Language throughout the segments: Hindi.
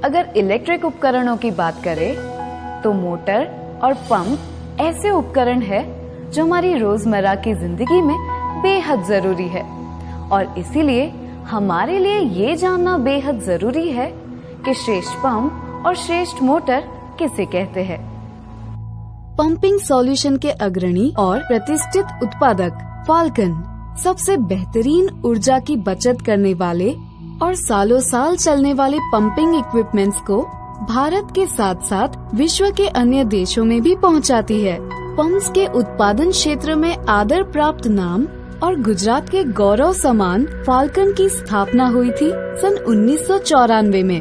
अगर इलेक्ट्रिक उपकरणों की बात करें तो मोटर और पंप ऐसे उपकरण है जो हमारी रोजमर्रा की जिंदगी में बेहद जरूरी है और इसीलिए हमारे लिए ये जानना बेहद जरूरी है कि श्रेष्ठ पंप और श्रेष्ठ मोटर किसे कहते हैं। पंपिंग सॉल्यूशन के अग्रणी और प्रतिष्ठित उत्पादक फाल्कन सबसे बेहतरीन ऊर्जा की बचत करने वाले और सालों साल चलने वाले पंपिंग इक्विपमेंट्स को भारत के साथ साथ विश्व के अन्य देशों में भी पहुंचाती है। पंप्स के उत्पादन क्षेत्र में आदर प्राप्त नाम और गुजरात के गौरव समान फाल्कन की स्थापना हुई थी सन 1994 में।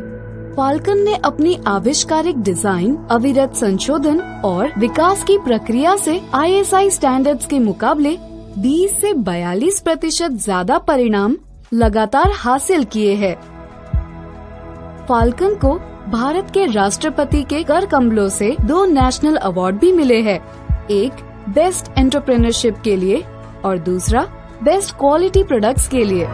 फाल्कन ने अपनी आविष्कारिक डिजाइन, अविरत संशोधन और विकास की प्रक्रिया से ISI स्टैंडर्ड्स के मुकाबले 20 से 42% ज्यादा परिणाम लगातार हासिल किए हैं। फाल्कन को भारत के राष्ट्रपति के कर कमलों से 2 नेशनल अवार्ड भी मिले हैं, एक बेस्ट एंटरप्रेन्योरशिप के लिए और दूसरा बेस्ट क्वालिटी प्रोडक्ट्स के लिए।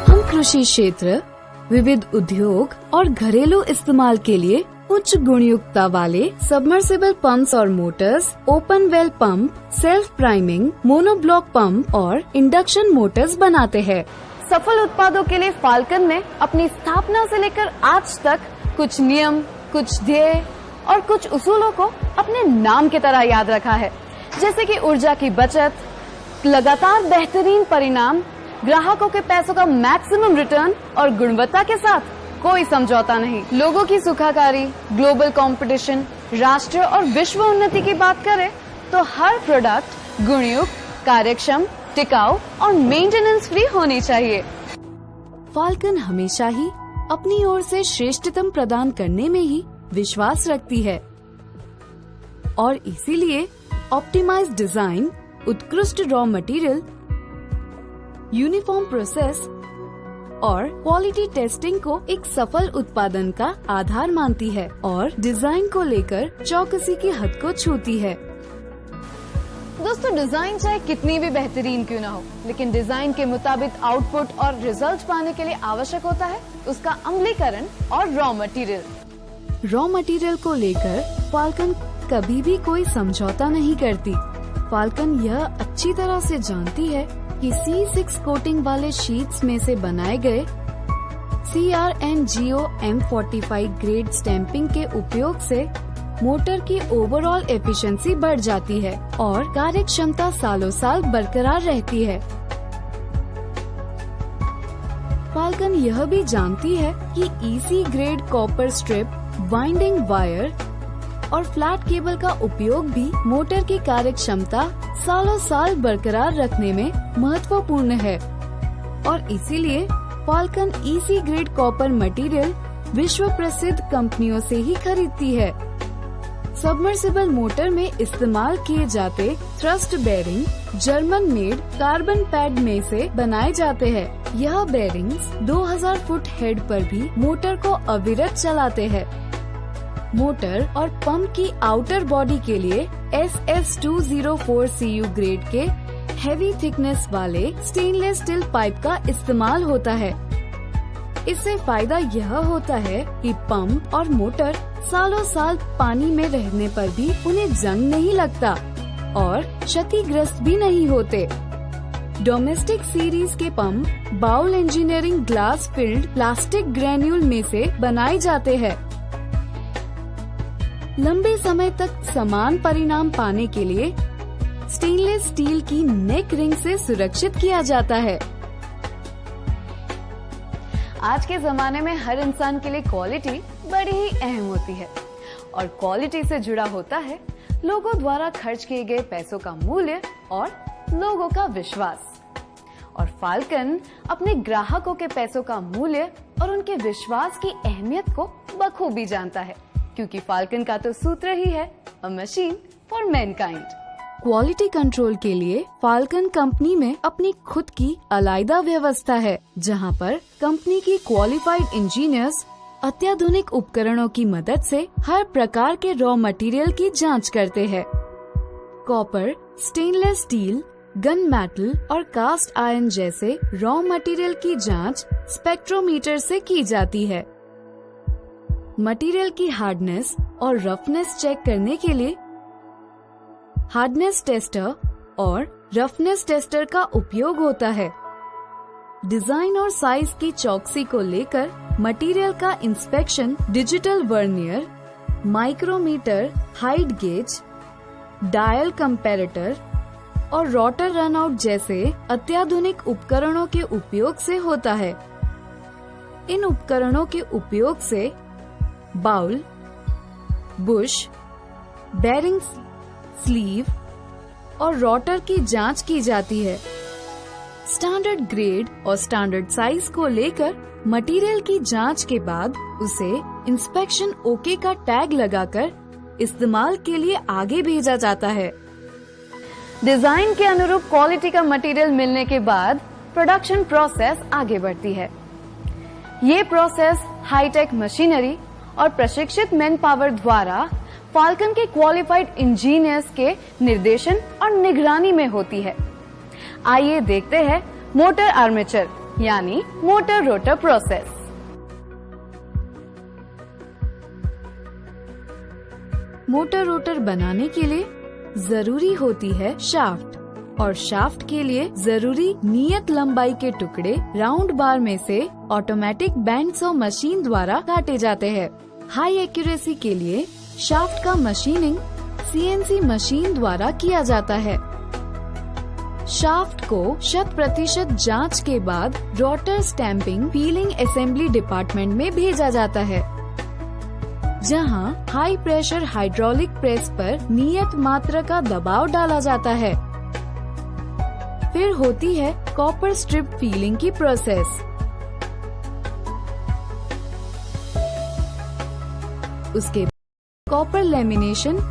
हम कृषि क्षेत्र, विविध उद्योग और घरेलू इस्तेमाल के लिए उच्च गुणयुक्ता वाले सबमर्सिबल पंप्स और Motors, open well pump, self priming, monoblock pump और इंडक्शन मोटर्स बनाते हैं। सफल उत्पादों के लिए फाल्कन ने अपनी स्थापना से लेकर आज तक कुछ नियम, कुछ ध्येय और कुछ उसूलों को अपने नाम की तरह याद रखा है, जैसे कि ऊर्जा की बचत, लगातार बेहतरीन परिणाम, ग्राहकों के पैसों का मैक्सिमम रिटर्न और गुणवत्ता के साथ कोई समझौता नहीं। लोगों की सुखाकारी, ग्लोबल कंपटीशन, राष्ट्र और विश्व उन्नति की बात करें तो हर प्रोडक्ट गुणयुक्त, कार्यक्षम, टिकाऊ और मेंटेनेंस फ्री होनी चाहिए। फाल्कन हमेशा ही अपनी ओर से श्रेष्ठतम प्रदान करने में ही विश्वास रखती है और इसीलिए ऑप्टिमाइज्ड डिजाइन, उत्कृष्ट रॉ मटेरियल, यूनिफॉर्म प्रोसेस और क्वालिटी टेस्टिंग को एक सफल उत्पादन का आधार मानती है और डिजाइन को लेकर चौकसी की हद को छूती है। दोस्तों, डिजाइन चाहे कितनी भी बेहतरीन क्यों ना हो, लेकिन डिजाइन के मुताबिक आउटपुट और रिजल्ट पाने के लिए आवश्यक होता है उसका अमलीकरण और रॉ मटेरियल। रॉ मटेरियल को लेकर फाल्कन कभी भी कोई समझौता नहीं करती। फाल्कन यह अच्छी तरह से जानती है कि C6 कोटिंग वाले शीट्स में से बनाए गए CRNGO M45 ग्रेड स्टैंपिंग के उपयोग से मोटर की ओवरऑल एफिशिएंसी बढ़ जाती है और कार्यक्षमता सालों साल बरकरार रहती है। फाल्कन यह भी जानती है कि EC grade copper strip, winding wire और फ्लैट केबल का उपयोग भी मोटर की कार्यक्षमता सालों साल बरकरार रखने में महत्वपूर्ण है और इसीलिए falcon EC grade copper material विश्व प्रसिद्ध कंपनियों से ही खरीदती है। सबमर्सिबल मोटर में इस्तेमाल किए जाते thrust bearing German made carbon pad में से बनाए जाते हैं। यह बेरिंग्स 2000 फुट हेड पर भी मोटर को अविरत चलाते हैं। मोटर और पंप की आउटर बॉडी के लिए SS204 CU ग्रेड के हैवी थिकनेस वाले स्टेनलेस स्टील पाइप का इस्तेमाल होता है। इससे फायदा यह होता है कि पंप और मोटर सालों साल पानी में रहने पर भी उन्हें जंग नहीं लगता और क्षतिग्रस्त भी नहीं होते। डोमेस्टिक सीरीज के pump bowl engineering glass filled plastic granule में से बनाए जाते हैं। लंबे समय तक समान परिणाम पाने के लिए स्टेनलेस स्टील की नेक रिंग से सुरक्षित किया जाता है। आज के जमाने में हर इंसान के लिए क्वालिटी बड़ी ही अहम होती है और क्वालिटी से जुड़ा होता है लोगों द्वारा खर्च किए गए पैसों का मूल्य और लोगों का विश्वास। और फाल्कन अपने ग्राहकों के पैसों का मूल्य और उनके विश्वास की अहमियत को बखूबी जानता है, क्योंकि फाल्कन का तो सूत्र ही है अ machine for Mankind. Quality control के लिए फाल्कन कंपनी में अपनी खुद की अलग व्यवस्था है, जहां पर कंपनी की क्वालिफाइड इंजीनियर्स अत्याधुनिक उपकरणों की मदद से हर प्रकार के रॉ मटेरियल की जांच करते हैं। Copper, stainless steel, gun metal और कास्ट आयरन जैसे रॉ मटेरियल की जांच स्पेक्ट्रोमीटर से की जाती है। मटेरियल की हार्डनेस और रफनेस चेक करने के लिए हार्डनेस टेस्टर और रफनेस टेस्टर का उपयोग होता है। डिजाइन और साइज की चौकसी को लेकर मटेरियल का inspection digital vernier, micrometer, height gauge, dial comparator और रोटर रनआउट जैसे अत्याधुनिक उपकरणों के उपयोग से होता है। इन उपकरणों के उपयोग से बाउल, बुश, बेरिंग, स्लीव और रोटर की जांच की जाती है। स्टैंडर्ड ग्रेड और स्टैंडर्ड साइज को लेकर मटेरियल की जांच के बाद उसे इंस्पेक्शन ओके का टैग लगाकर इस्तेमाल के लिए आगे भेजा जाता है। डिजाइन के अनुरूप क्वालिटी का मटेरियल मिलने के बाद प्रोडक्शन प्रोसेस आगे बढ़ती है। ये प्रोसेस हाईटेक मशीनरी और प्रशिक्षित मैन पावर द्वारा फाल्कन के क्वालिफाइड इंजीनियर्स के निर्देशन और निगरानी में होती है। आइए देखते हैं मोटर आर्मेचर यानी motor rotor process. Motor rotor बनाने के लिए जरूरी होती है शाफ्ट और शाफ्ट के लिए जरूरी नियत लंबाई के टुकड़े राउंड बार में से ऑटोमेटिक बैंड सॉ मशीन द्वारा काटे जाते हैं। हाई एक्यूरेसी के लिए शाफ्ट का मशीनिंग सीएनसी मशीन द्वारा किया जाता है। शाफ्ट को 100% जांच के बाद rotor stamping feeling assembly department में भेजा जाता है, जहां हाई प्रेशर हाइड्रोलिक प्रेस पर नियत मात्रा का दबाव डाला जाता है। फिर होती है कॉपर स्ट्रिप फीलिंग की प्रोसेस। उसके कॉपर लेमिनेशन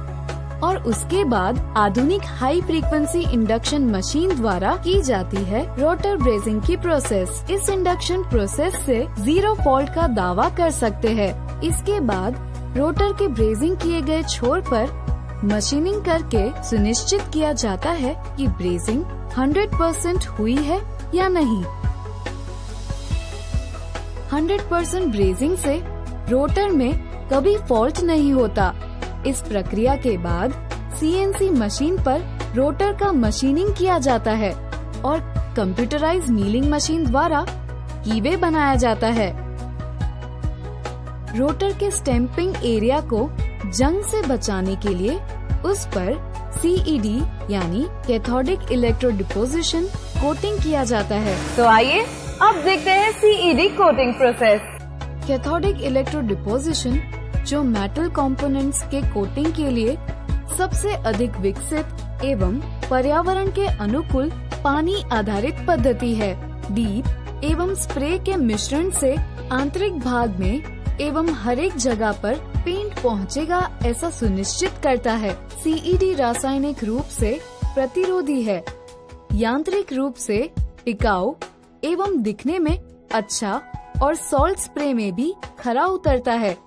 और उसके बाद आधुनिक हाई फ्रीक्वेंसी इंडक्शन मशीन द्वारा की जाती है रोटर ब्रेजिंग की प्रोसेस। इस इंडक्शन प्रोसेस से 0 फॉल्ट का दावा कर सकते हैं। इसके बाद रोटर के ब्रेजिंग किए गए छोर पर मशीनिंग करके सुनिश्चित किया जाता है कि ब्रेजिंग 100% हुई है या नहीं। 100% ब्रेजिंग से रोटर में कभी फॉल्ट नहीं होता। इस प्रक्रिया के बाद सीएनसी मशीन पर रोटर का मशीनिंग किया जाता है और कंप्यूटराइज्ड मिलिंग मशीन द्वारा कीवे बनाया जाता है। रोटर के स्टैंपिंग एरिया को जंग से बचाने के लिए उस पर सीईडी यानी कैथोडिक इलेक्ट्रोड डिपोजिशन कोटिंग किया जाता है। तो आइए अब देखते हैं CED coating process. Cathodic electrode deposition जो मेटल कंपोनेंट्स के कोटिंग के लिए सबसे अधिक विकसित एवं पर्यावरण के अनुकूल पानी आधारित पद्धति है। डीप एवं स्प्रे के मिश्रण से आंतरिक भाग में एवं हर एक जगह पर पेंट पहुंचेगा ऐसा सुनिश्चित करता है। सीईडी रासायनिक रूप से प्रतिरोधी है, यांत्रिक रूप से टिकाऊ एवं दिखने में अच्छा और सॉल्ट स्प्रे में भी खरा उतरता है।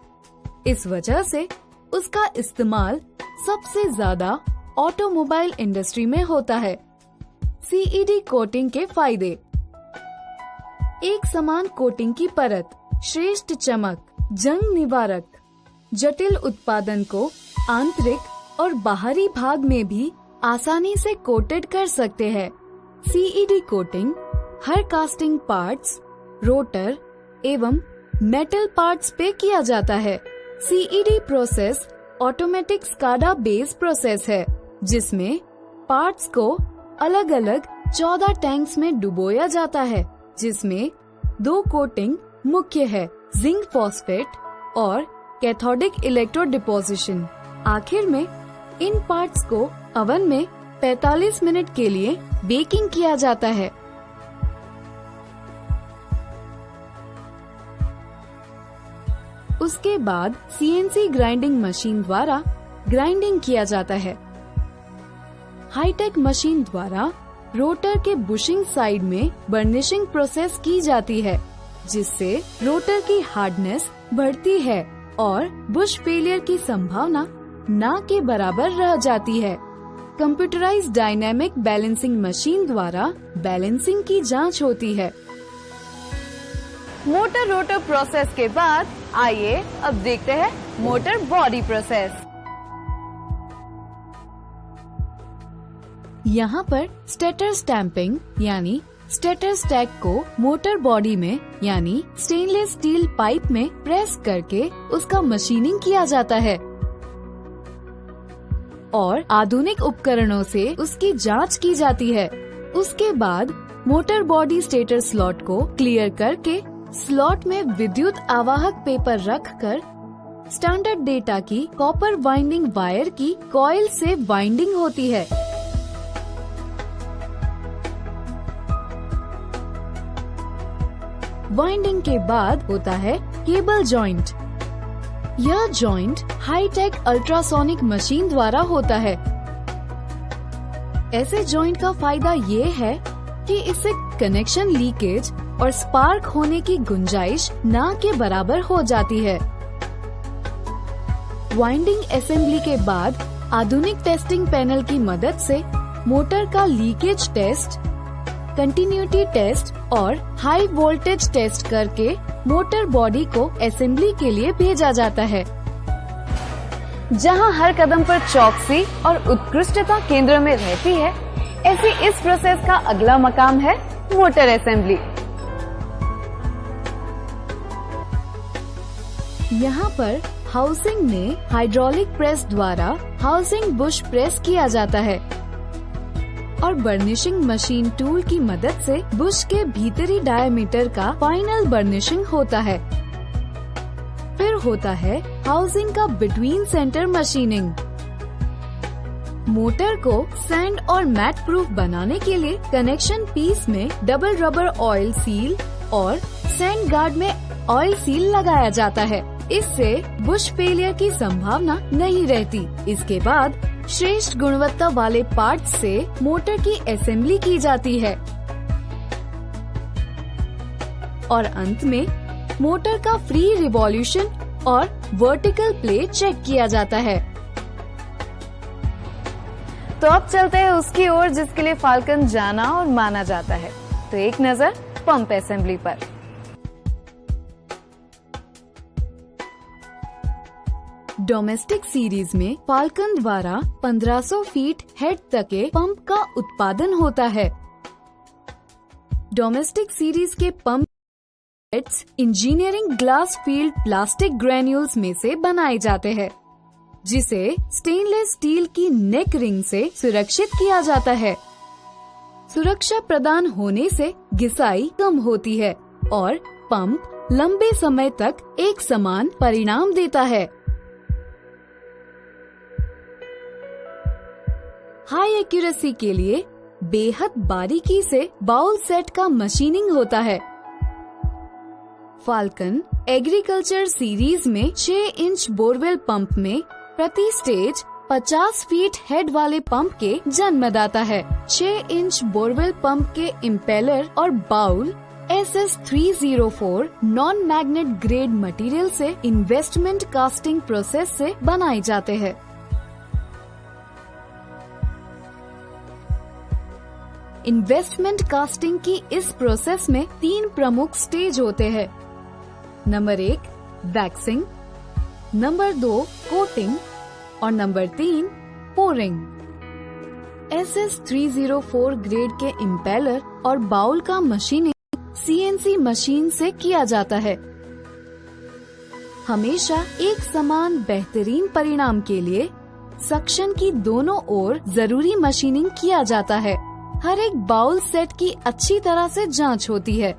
इस वजह से उसका इस्तेमाल सबसे ज्यादा ऑटोमोबाइल इंडस्ट्री में होता है। सीईडी कोटिंग के फायदे: एक समान कोटिंग की परत, श्रेष्ठ चमक, जंग निवारक, जटिल उत्पादन को आंतरिक और बाहरी भाग में भी आसानी से कोटेड कर सकते हैं। सीईडी कोटिंग हर कास्टिंग पार्ट्स, रोटर एवं मेटल पार्ट्स पे किया जाता है। CED process automatic SCADA base process है, जिसमें पार्ट्स को अलग अलग 14 टैंक्स में डुबोया जाता है, जिसमें 2 कोटिंग मुख्य है, जिंक फॉस्फेट और कैथोडिक इलेक्ट्रोड डिपोजिशन। आखिर में इन पार्ट्स को ओवन में 45 मिनट के लिए बेकिंग किया जाता है। उसके बाद सीएनसी ग्राइंडिंग मशीन द्वारा ग्राइंडिंग किया जाता है। हाईटेक मशीन द्वारा रोटर के बुशिंग साइड में बर्निशिंग प्रोसेस की जाती है। जिससे रोटर की हार्डनेस बढ़ती है और बुश फेलियर की संभावना ना के बराबर रह जाती है। कंप्यूटराइज्ड डायनेमिक बैलेंसिंग मशीन द्वारा बैलेंसिंग की जांच होती है। मोटर रोटर प्रोसेस के बाद आइए अब देखते हैं मोटर बॉडी प्रोसेस। यहाँ पर स्टेटर स्टैंपिंग यानी स्टेटर स्टैक को मोटर बॉडी में यानी स्टेनलेस स्टील पाइप में प्रेस करके उसका मशीनिंग किया जाता है और आधुनिक उपकरणों से उसकी जांच की जाती है। उसके बाद मोटर बॉडी स्टेटर स्लॉट को क्लियर करके स्लॉट में विद्युत आवाहक पेपर रखकर स्टैंडर्ड डेटा की कॉपर वाइंडिंग वायर की कॉइल से वाइंडिंग होती है। वाइंडिंग के बाद होता है केबल जॉइंट। यह जॉइंट हाईटेक अल्ट्रासोनिक मशीन द्वारा होता है। ऐसे जॉइंट का फायदा ये है कि इससे कनेक्शन लीकेज और स्पार्क होने की गुंजाइश ना के बराबर हो जाती है। वाइंडिंग असेंबली के बाद आधुनिक टेस्टिंग पैनल की मदद से मोटर का लीकेज टेस्ट, कंटिन्यूटी टेस्ट और हाई वोल्टेज टेस्ट करके मोटर बॉडी को असेंबली के लिए भेजा जाता है। जहां हर कदम पर चौकसी और उत्कृष्टता केंद्र में रहती है, ऐसी इस प्रोसेस का अगला मकाम है मोटर असेंबली। यहाँ पर हाउसिंग में हाइड्रोलिक प्रेस द्वारा हाउसिंग बुश प्रेस किया जाता है और बर्निशिंग मशीन टूल की मदद से बुश के भीतरी डायमीटर का फाइनल बर्निशिंग होता है। फिर होता है हाउसिंग का बिटवीन सेंटर मशीनिंग। मोटर को सैंड और मैट प्रूफ बनाने के लिए कनेक्शन पीस में डबल रबर ऑयल सील और सैंड गार्ड में ऑयल सील लगाया जाता है। इससे बुश फेलियर की संभावना नहीं रहती। इसके बाद श्रेष्ठ गुणवत्ता वाले पार्ट्स से मोटर की असेंबली की जाती है और अंत में मोटर का फ्री रिवॉल्यूशन और वर्टिकल प्ले चेक किया जाता है। तो अब चलते हैं उसकी ओर जिसके लिए फाल्कन जाना और माना जाता है। तो एक नजर पंप असेंबली पर। डोमेस्टिक सीरीज में फाल्कन द्वारा 1500 फीट हेड तक के पंप का उत्पादन होता है। डोमेस्टिक सीरीज के pump heads engineering glass field plastic granules में से बनाए जाते हैं, जिसे स्टेनलेस स्टील की नेक रिंग से सुरक्षित किया जाता है। सुरक्षा प्रदान होने से घिसाई कम होती है और पंप लंबे समय तक एक समान परिणाम देता है। हाई एक्यूरेसी के लिए बेहद बारीकी से बाउल सेट का मशीनिंग होता है। फाल्कन एग्रीकल्चर सीरीज में 6 इंच बोरवेल पंप में प्रति स्टेज 50 फीट हेड वाले पंप के जन्मदाता है। 6 इंच बोरवेल पंप के इम्पेलर और bowl SS304 non magnet grade material से इन्वेस्टमेंट कास्टिंग प्रोसेस से बनाए जाते हैं। इन्वेस्टमेंट कास्टिंग की इस प्रोसेस में 3 प्रमुख स्टेज होते हैं। नंबर 1 वैक्सिंग, नंबर 2 कोटिंग और नंबर 3 पोरिंग। SS304 ग्रेड के इम्पेलर और बाउल का मशीनिंग CNC मशीन से किया जाता है। हमेशा एक समान बेहतरीन परिणाम के लिए सक्शन की दोनों ओर जरूरी मशीनिंग किया जाता है। हर एक बाउल सेट की अच्छी तरह से जांच होती है।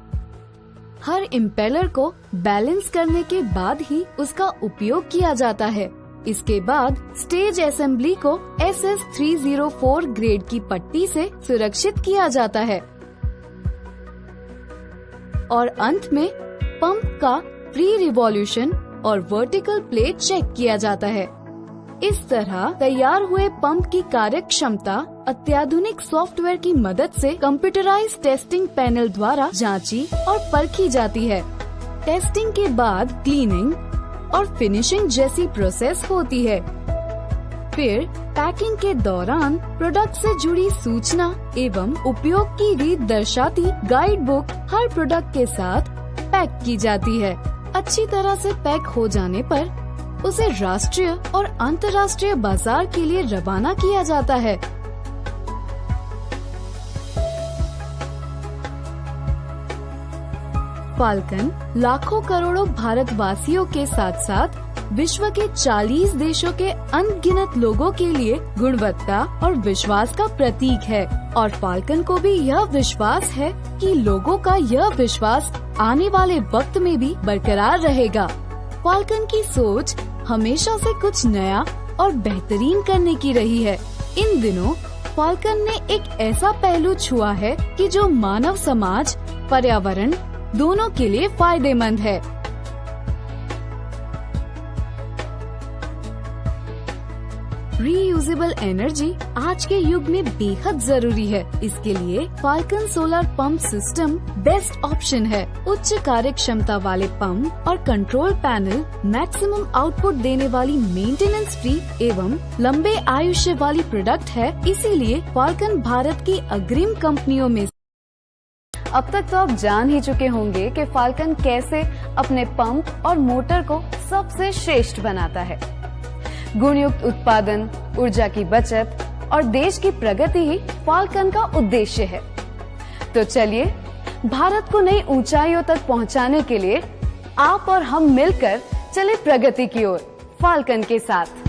हर इम्पेलर को बैलेंस करने के बाद ही उसका उपयोग किया जाता है। इसके बाद स्टेज असेंबली को SS304 ग्रेड की पट्टी से सुरक्षित किया जाता है और अंत में पंप का फ्री रिवॉल्यूशन और वर्टिकल प्लेट चेक किया जाता है। इस तरह तैयार हुए पंप की कार्यक्षमता अत्याधुनिक सॉफ्टवेयर की मदद से कंप्यूटराइज्ड टेस्टिंग पैनल द्वारा जांची और परखी जाती है। टेस्टिंग के बाद क्लीनिंग और फिनिशिंग जैसी प्रोसेस होती है। फिर पैकिंग के दौरान प्रोडक्ट से जुड़ी सूचना एवं उपयोग की रीत दर्शाती गाइड बुक हर प्रोडक्ट के साथ पैक की जाती है। अच्छी तरह से पैक हो जाने पर उसे राष्ट्रीय और अंतर्राष्ट्रीय बाजार के लिए रवाना किया जाता है। फाल्कन लाखों करोड़ों भारतवासियों के साथ साथ विश्व के 40 देशों के अनगिनत लोगों के लिए गुणवत्ता और विश्वास का प्रतीक है और फाल्कन को भी यह विश्वास है कि लोगों का यह विश्वास आने वाले वक्त में भी बरकरार रहेगा। फाल्कन की सोच हमेशा से कुछ नया और बेहतरीन करने की रही है। इन दिनों फाल्कन ने एक ऐसा पहलू छुआ है कि जो मानव समाज, पर्यावरण दोनों के लिए फायदेमंद है। रीयूजेबल एनर्जी आज के युग में बेहद जरूरी है। इसके लिए falcon solar pump system best option है। उच्च कार्य क्षमता वाले पंप और कंट्रोल पैनल मैक्सिमम आउटपुट देने वाली मेंटेनेंस फ्री एवं लंबे आयुष्य वाली प्रोडक्ट है। इसीलिए फाल्कन भारत की अग्रिम कंपनियों में। अब तक तो आप जान ही चुके होंगे कि फाल्कन कैसे अपने पंप और मोटर को सबसे श्रेष्ठ बनाता है। गुणयुक्त उत्पादन, ऊर्जा की बचत और देश की प्रगति ही फाल्कन का उद्देश्य है। तो चलिए भारत को नई ऊंचाइयों तक पहुंचाने के लिए आप और हम मिलकर चले प्रगति की ओर फाल्कन के साथ।